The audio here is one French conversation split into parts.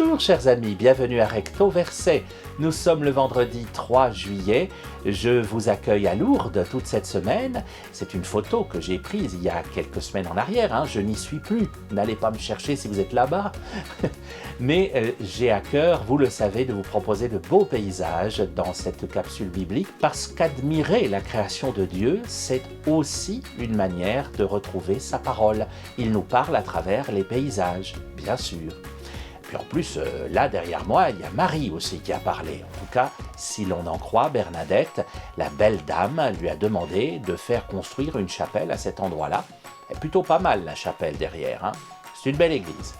Bonjour chers amis, bienvenue à Recto Verset. Nous sommes le vendredi 3 juillet. Je vous accueille à Lourdes toute cette semaine. C'est une photo que j'ai prise il y a quelques semaines en arrière. Je n'y suis plus. N'allez pas me chercher si vous êtes là-bas. Mais j'ai à cœur, vous le savez, de vous proposer de beaux paysages dans cette capsule biblique parce qu'admirer la création de Dieu, c'est aussi une manière de retrouver sa parole. Il nous parle à travers les paysages, bien sûr. Puis en plus, là derrière moi, il y a Marie aussi qui a parlé. En tout cas, si l'on en croit Bernadette, la belle dame lui a demandé de faire construire une chapelle à cet endroit-là. Elle est plutôt pas mal la chapelle derrière, C'est une belle église.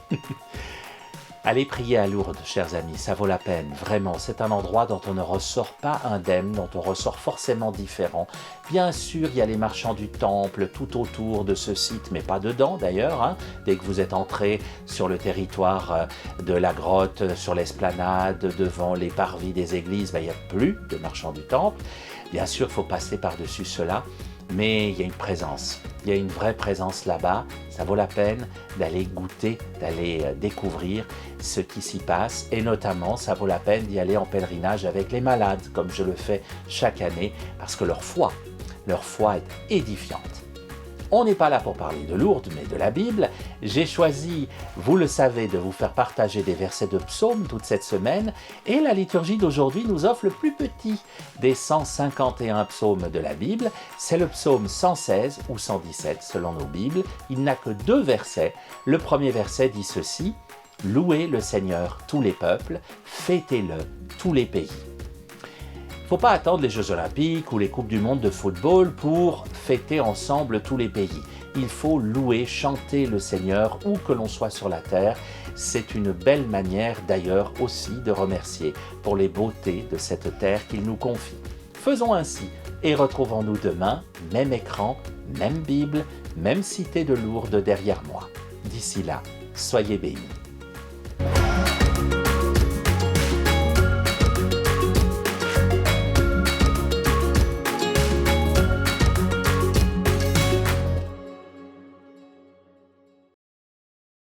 Allez prier à Lourdes, chers amis, ça vaut la peine, vraiment. C'est un endroit dont on ne ressort pas indemne, dont on ressort forcément différent. Bien sûr, il y a les marchands du temple tout autour de ce site, mais pas dedans d'ailleurs. Dès que vous êtes entré sur le territoire de la grotte, sur l'esplanade, devant les parvis des églises, il n'y a plus de marchands du temple. Bien sûr, il faut passer par-dessus cela. Mais il y a une présence, il y a une vraie présence là-bas, ça vaut la peine d'aller goûter, d'aller découvrir ce qui s'y passe et notamment ça vaut la peine d'y aller en pèlerinage avec les malades comme je le fais chaque année parce que leur foi est édifiante. On n'est pas là pour parler de Lourdes, mais de la Bible. J'ai choisi, vous le savez, de vous faire partager des versets de psaumes toute cette semaine. Et la liturgie d'aujourd'hui nous offre le plus petit des 151 psaumes de la Bible. C'est le psaume 116 ou 117 selon nos Bibles. Il n'a que 2 versets. Le premier verset dit ceci: « Louez le Seigneur tous les peuples, fêtez-le tous les pays ». Il ne faut pas attendre les Jeux Olympiques ou les Coupes du Monde de football pour fêter ensemble tous les pays. Il faut louer, chanter le Seigneur où que l'on soit sur la terre. C'est une belle manière d'ailleurs aussi de remercier pour les beautés de cette terre qu'il nous confie. Faisons ainsi et retrouvons-nous demain, même écran, même Bible, même cité de Lourdes derrière moi. D'ici là, soyez bénis.